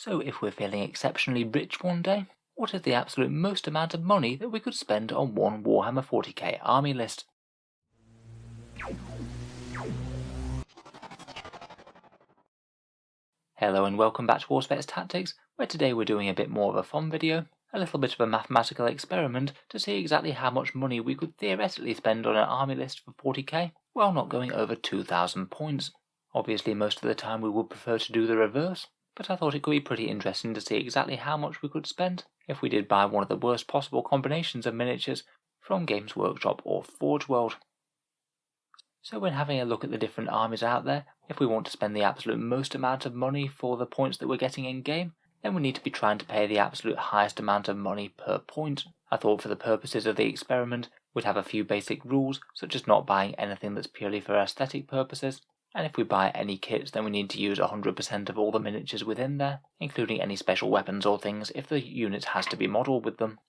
So if we're feeling exceptionally rich one day, what is the absolute most amount of money that we could spend on one Warhammer 40K army list? Hello and welcome back to Auspex Tactics, where today we're doing a bit more of a fun video, a little bit of a mathematical experiment to see exactly how much money we could theoretically spend on an army list for 40k while not going over 2,000 points. Obviously most of the time we would prefer to do the reverse, but I thought it could be pretty interesting to see exactly how much we could spend if we did buy one of the worst possible combinations of miniatures from Games Workshop or Forge World. So when having a look at the different armies out there, if we want to spend the absolute most amount of money for the points that we're getting in game, then we need to be trying to pay the absolute highest amount of money per point. I thought for the purposes of the experiment, we'd have a few basic rules, such as not buying anything that's purely for aesthetic purposes, and if we buy any kits then we need to use 100% of all the miniatures within there, including any special weapons or things if the unit has to be modelled with them.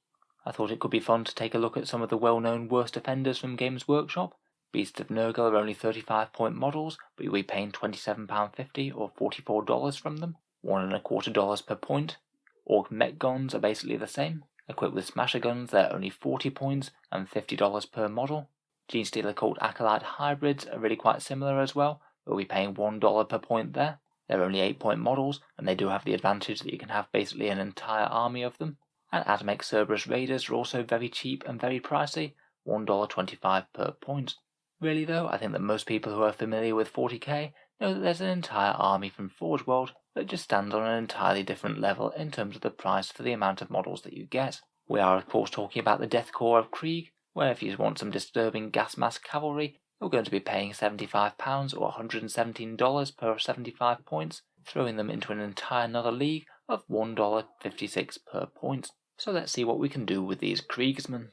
I thought it could be fun to take a look at some of the well-known worst offenders from Games Workshop. Beasts of Nurgle are only 35-point models, but you'll be paying £27.50 or $44 from them, $1.25 per point. Orc mech guns are basically the same. Equipped with smasher guns, they're only 40 points and $50 per model. Genestealer Cult Acolyte hybrids are really quite similar as well. We'll be paying $1 per point there. They're only 8-point models, and they do have the advantage that you can have basically an entire army of them. And Adamex Cerberus Raiders are also very cheap and very pricey, $1.25 per point. Really though, I think that most people who are familiar with 40k know that there's an entire army from Forge World that just stands on an entirely different level in terms of the price for the amount of models that you get. We are of course talking about the Death Corps of Krieg, where if you want some disturbing gas mask cavalry, you're going to be paying £75 or $117 per 75 points, throwing them into an entire another league of $1.56 per point. So let's see what we can do with these Kriegsmen.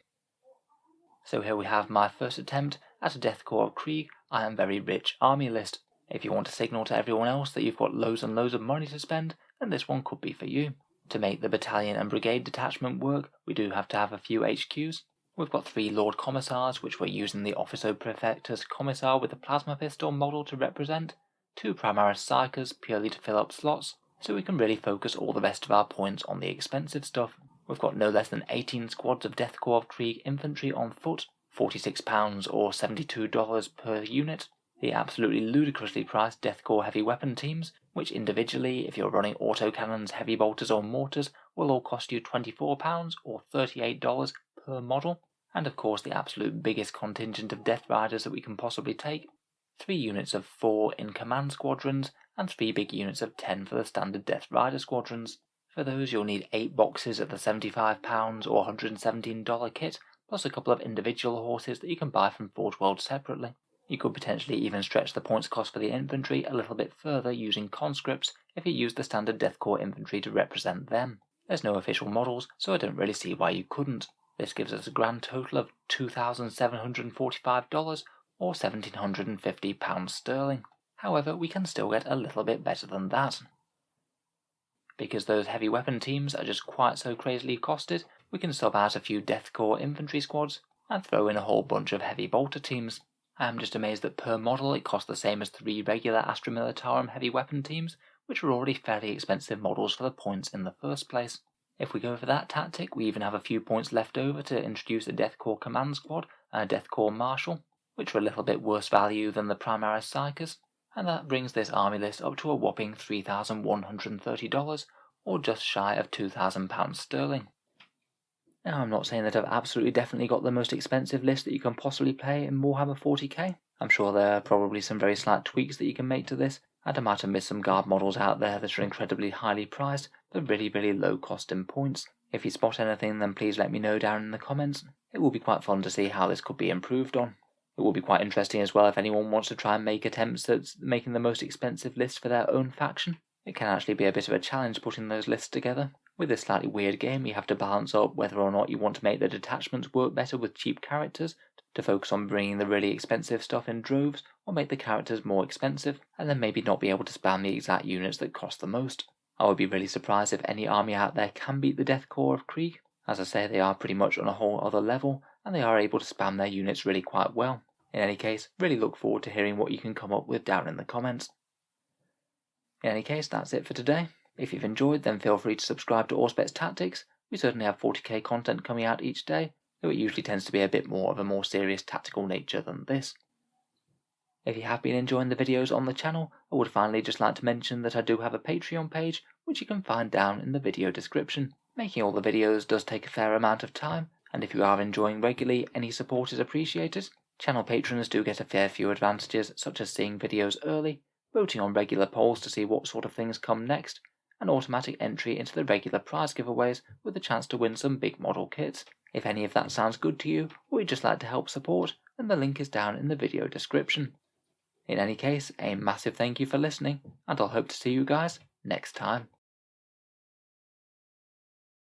So here we have my first attempt at a Death Corps of Krieg I am very rich army list. If you want to signal to everyone else that you've got loads and loads of money to spend, then this one could be for you. To make the battalion and brigade detachment work, we do have to have a few HQs. We've got 3 Lord Commissars, which we're using the Officer Prefectus Commissar with the plasma pistol model to represent, 2 Primaris Psychers purely to fill up slots, so we can really focus all the rest of our points on the expensive stuff. We've got no less than 18 squads of Death Corps of Krieg infantry on foot, £46 or $72 per unit. The absolutely ludicrously priced Death Corps heavy weapon teams, which individually, if you're running autocannons, heavy bolters or mortars, will all cost you £24 or $38 per model. And of course the absolute biggest contingent of Death Riders that we can possibly take. 3 units of 4 in command squadrons, and 3 big units of 10 for the standard Death Rider squadrons. For those you'll need 8 boxes of the £75 or $117 kit, plus a couple of individual horses that you can buy from Forge World separately. You could potentially even stretch the points cost for the infantry a little bit further using conscripts if you use the standard Death Corps infantry to represent them. There's no official models, so I don't really see why you couldn't. This gives us a grand total of $2,745 or £1,750 sterling. However, we can still get a little bit better than that. Because those heavy weapon teams are just quite so crazily costed, we can sub out a few Death Corps infantry squads and throw in a whole bunch of heavy bolter teams. I am just amazed that per model it costs the same as 3 regular Astra Militarum heavy weapon teams, which are already fairly expensive models for the points in the first place. If we go for that tactic, we even have a few points left over to introduce a Death Corps command squad and a Death Corps marshal, which are a little bit worse value than the Primaris Psychers, and that brings this army list up to a whopping $3,130 or just shy of £2,000 sterling. Now I'm not saying that I've absolutely definitely got the most expensive list that you can possibly play in Warhammer 40k. I'm sure there are probably some very slight tweaks that you can make to this, and I might have missed some guard models out there that are incredibly highly priced but really low cost in points. If you spot anything then please let me know down in the comments. It will be quite fun to see how this could be improved on. It will be quite interesting as well if anyone wants to try and make attempts at making the most expensive list for their own faction. It can actually be a bit of a challenge putting those lists together. With this slightly weird game, you have to balance up whether or not you want to make the detachments work better with cheap characters, to focus on bringing the really expensive stuff in droves, or make the characters more expensive, and then maybe not be able to spam the exact units that cost the most. I would be really surprised if any army out there can beat the Death Corps of Krieg. As I say, they are pretty much on a whole other level, and they are able to spam their units really quite well. In any case, really look forward to hearing what you can come up with down in the comments. In any case, that's it for today. If you've enjoyed, then feel free to subscribe to Auspex Tactics. We certainly have 40k content coming out each day, though it usually tends to be a bit more of a more serious tactical nature than this. If you have been enjoying the videos on the channel, I would finally just like to mention that I do have a Patreon page, which you can find down in the video description. Making all the videos does take a fair amount of time, and if you are enjoying regularly, any support is appreciated. Channel patrons do get a fair few advantages, such as seeing videos early, voting on regular polls to see what sort of things come next, and automatic entry into the regular prize giveaways with a chance to win some big model kits. If any of that sounds good to you, or you'd just like to help support, then the link is down in the video description. In any case, a massive thank you for listening, and I'll hope to see you guys next time.